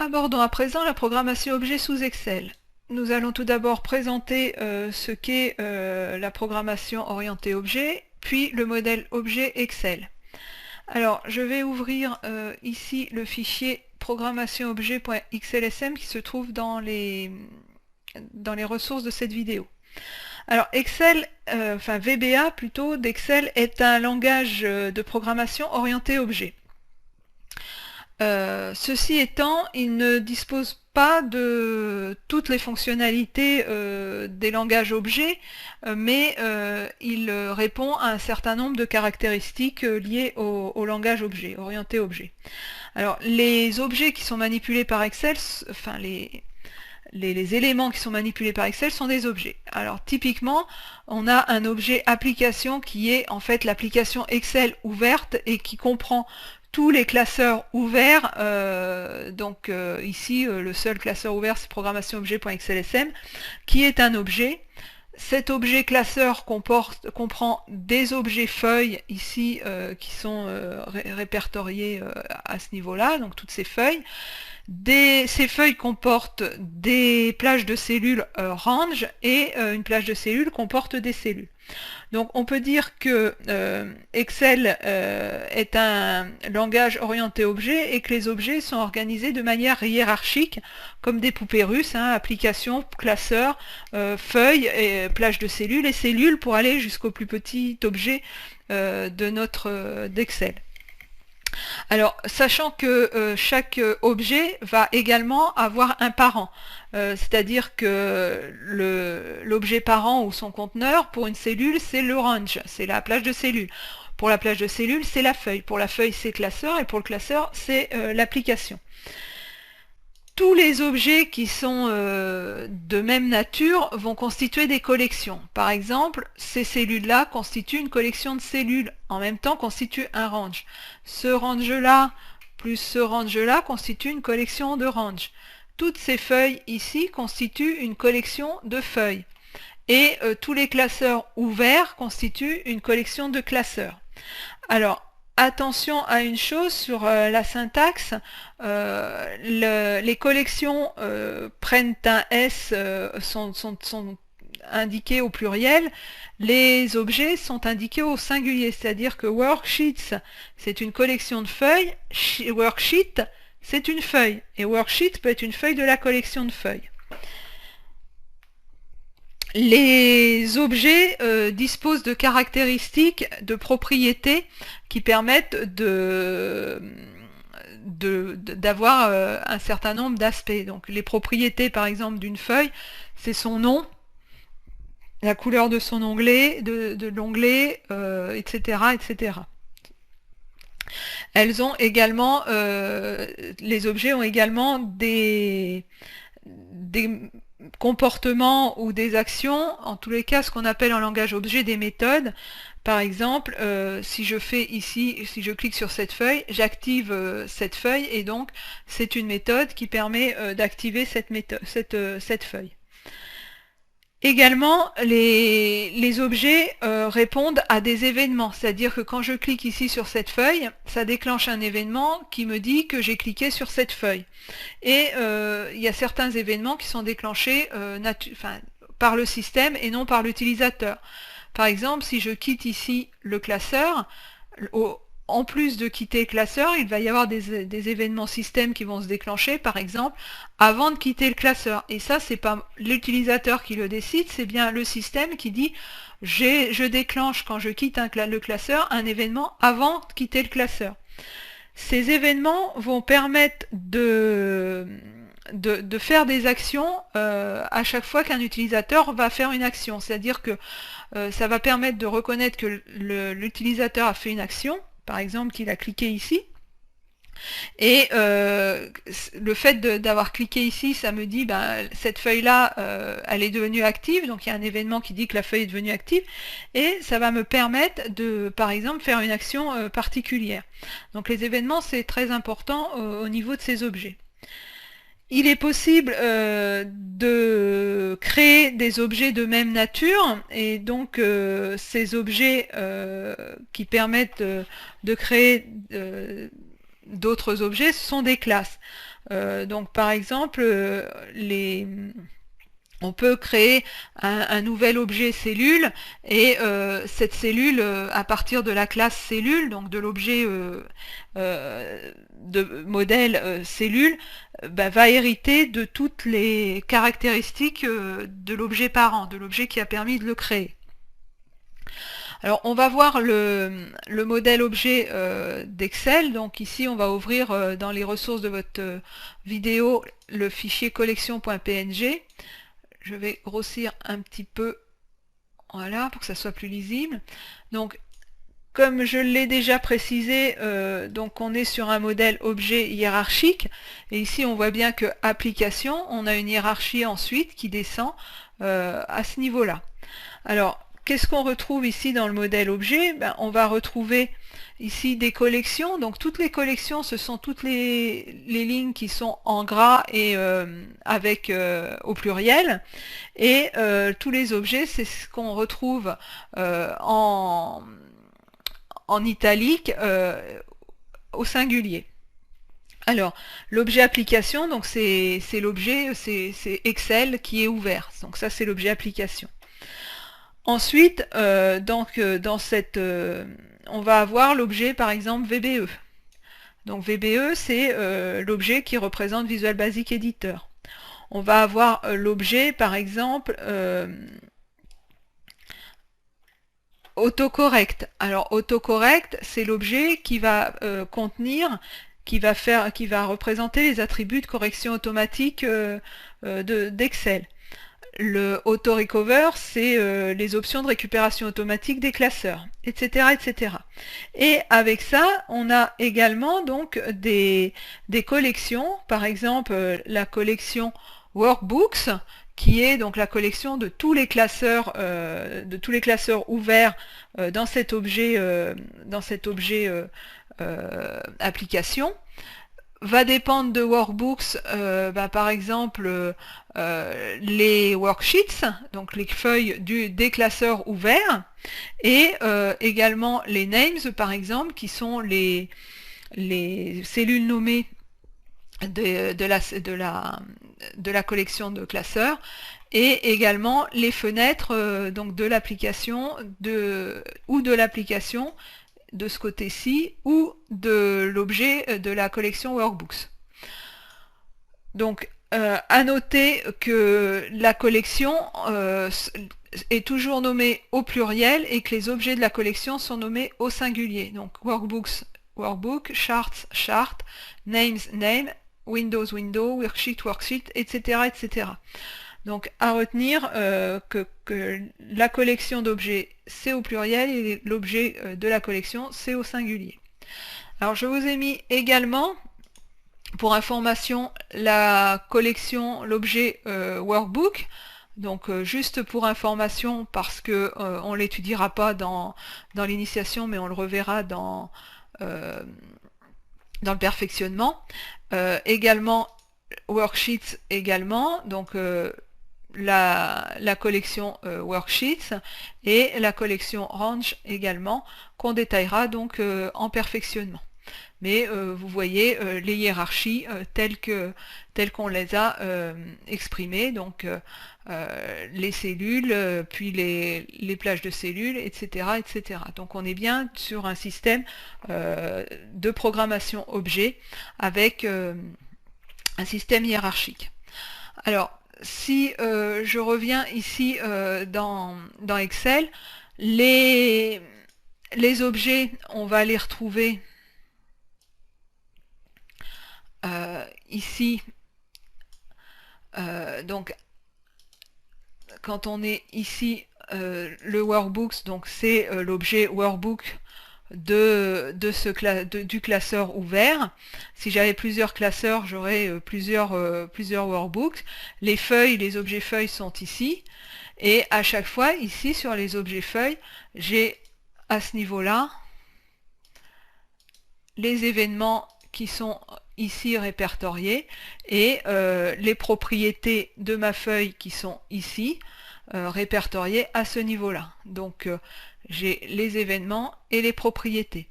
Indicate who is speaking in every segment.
Speaker 1: Abordons à présent la programmation objet sous Excel. Nous allons tout d'abord présenter ce qu'est la programmation orientée objet, puis le modèle objet Excel. Alors, je vais ouvrir ici le fichier programmationobjet.xlsm qui se trouve dans les ressources de cette vidéo. Alors Excel, enfin VBA plutôt, d'Excel est un langage de programmation orienté objet. Ceci étant, il ne dispose pas de toutes les fonctionnalités des langages objets, mais il répond à un certain nombre de caractéristiques liées au langage objet, orienté objet. Alors les objets qui sont manipulés par Excel, enfin les éléments qui sont manipulés par Excel sont des objets. Alors typiquement, on a un objet application qui est en fait l'application Excel ouverte et qui comprend tous les classeurs ouverts. Ici, le seul classeur ouvert, c'est programmationobjet.xlsm, qui est un objet. Cet objet classeur comprend des objets feuilles ici qui sont répertoriés à ce niveau-là, donc toutes ces feuilles. Ces feuilles comportent des plages de cellules range et une plage de cellules comporte des cellules. Donc on peut dire que Excel est un langage orienté objet et que les objets sont organisés de manière hiérarchique comme des poupées russes, application, classeur, feuilles, et plage de cellules et cellules pour aller jusqu'au plus petit objet d'Excel. Alors, sachant que chaque objet va également avoir un parent, c'est-à-dire que l'objet parent ou son conteneur, pour une cellule, c'est le range, c'est la plage de cellules. Pour la plage de cellules, c'est la feuille. Pour la feuille, c'est classeur, et pour le classeur, c'est l'application. Tous les objets qui sont de même nature vont constituer des collections. Par exemple, ces cellules-là constituent une collection de cellules, en même temps constituent un range. Ce range-là plus ce range-là constitue une collection de ranges. Toutes ces feuilles ici constituent une collection de feuilles. Et tous les classeurs ouverts constituent une collection de classeurs. Alors, attention à une chose sur la syntaxe, les collections prennent un S, sont indiquées au pluriel, les objets sont indiqués au singulier, c'est-à-dire que worksheets, c'est une collection de feuilles, worksheet, c'est une feuille, et worksheet peut être une feuille de la collection de feuilles. Les objets disposent de caractéristiques, de propriétés qui permettent d'avoir un certain nombre d'aspects. Donc les propriétés par exemple d'une feuille, c'est son nom, la couleur de son onglet, de l'onglet, etc., etc. Elles ont également, les objets ont également des comportements ou des actions, en tous les cas ce qu'on appelle en langage objet des méthodes. Par exemple, si je fais ici, si je clique sur cette feuille, j'active cette feuille et donc c'est une méthode qui permet d'activer cette feuille. Également, les objets répondent à des événements, c'est-à-dire que quand je clique ici sur cette feuille, ça déclenche un événement qui me dit que j'ai cliqué sur cette feuille. Et il y a certains événements qui sont déclenchés par le système et non par l'utilisateur. Par exemple, si je quitte ici le classeur, en plus de quitter le classeur, il va y avoir des événements système qui vont se déclencher, par exemple, avant de quitter le classeur. Et ça, c'est pas l'utilisateur qui le décide, c'est bien le système qui dit je déclenche quand je quitte le classeur un événement avant de quitter le classeur. Ces événements vont permettre de faire des actions à chaque fois qu'un utilisateur va faire une action. C'est-à-dire que ça va permettre de reconnaître que l'utilisateur a fait une action, par exemple qu'il a cliqué ici, et le fait d'avoir cliqué ici, ça me dit cette feuille-là, elle est devenue active, donc il y a un événement qui dit que la feuille est devenue active, et ça va me permettre de, par exemple, faire une action particulière. Donc les événements, c'est très important au niveau de ces objets. Il est possible de créer des objets de même nature, et donc ces objets qui permettent de créer d'autres objets, ce sont des classes. Donc par exemple, on peut créer un nouvel objet cellule et cette cellule, à partir de la classe cellule, donc de l'objet de modèle cellule, va hériter de toutes les caractéristiques de l'objet parent, de l'objet qui a permis de le créer. Alors on va voir le modèle objet d'Excel. Donc ici on va ouvrir dans les ressources de votre vidéo le fichier collection.png. Je vais grossir un petit peu, voilà, pour que ça soit plus lisible. Donc comme je l'ai déjà précisé, donc on est sur un modèle objet hiérarchique, et ici on voit bien que application, on a une hiérarchie ensuite qui descend à ce niveau-là. Alors qu'est-ce qu'on retrouve ici dans le modèle objet? On va retrouver ici des collections. Donc toutes les collections, ce sont toutes les lignes qui sont en gras et avec au pluriel. Et tous les objets, c'est ce qu'on retrouve en italique au singulier. Alors, l'objet application, donc c'est l'objet, c'est Excel qui est ouvert. Donc ça, c'est l'objet application. Ensuite, dans cette, on va avoir l'objet par exemple VBE. Donc VBE, c'est l'objet qui représente Visual Basic Editor. On va avoir l'objet par exemple autocorrect. Alors autocorrect, c'est l'objet qui va contenir, qui va représenter les attributs de correction automatique d'Excel. Le auto-recover, c'est les options de récupération automatique des classeurs, etc., etc. Et avec ça, on a également donc des collections, par exemple la collection Workbooks, qui est donc la collection de tous les classeurs ouverts dans cet objet application. Va dépendre de Workbooks, par exemple les worksheets, donc les feuilles des classeurs ouverts, et également les names, par exemple, qui sont les cellules nommées de la collection de classeurs, et également les fenêtres donc de l'application ou de l'application de ce côté-ci ou de l'objet de la collection Workbooks. Donc à noter que la collection est toujours nommée au pluriel et que les objets de la collection sont nommés au singulier. Donc Workbooks, Workbook, Charts, Chart, Names, Name, Windows, Window, Worksheet, Worksheet, etc., etc. Donc à retenir que la collection d'objets c'est au pluriel et l'objet de la collection c'est au singulier. Alors je vous ai mis également pour information la collection, l'objet workbook. Donc juste pour information parce que on l'étudiera pas dans l'initiation mais on le reverra dans le perfectionnement. Également worksheets également, donc la collection worksheets et la collection range également qu'on détaillera donc en perfectionnement. Mais vous voyez les hiérarchies telles qu'on les a exprimées, donc les cellules, puis les plages de cellules, etc., etc. Donc on est bien sur un système de programmation objet avec un système hiérarchique. Alors si je reviens ici dans Excel, les objets, on va les retrouver ici. Donc quand on est ici, le workbooks, donc c'est l'objet workbook du classeur ouvert. Si j'avais plusieurs classeurs, j'aurais plusieurs workbooks. Les feuilles, les objets feuilles sont ici. Et à chaque fois, ici, sur les objets feuilles, j'ai à ce niveau-là les événements qui sont ici répertoriés et les propriétés de ma feuille qui sont ici répertoriées à ce niveau-là. Donc j'ai les événements et les propriétés.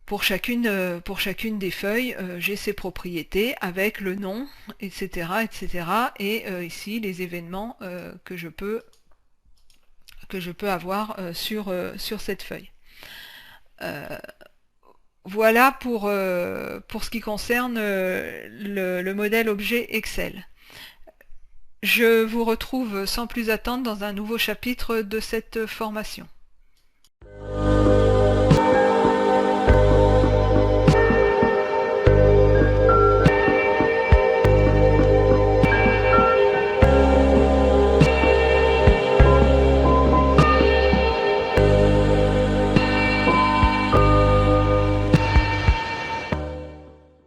Speaker 1: pour chacune des feuilles, j'ai ces propriétés avec le nom, etc. etc. et ici les événements que je peux avoir sur cette feuille. Voilà pour ce qui concerne le modèle objet Excel. Je vous retrouve sans plus attendre dans un nouveau chapitre de cette formation.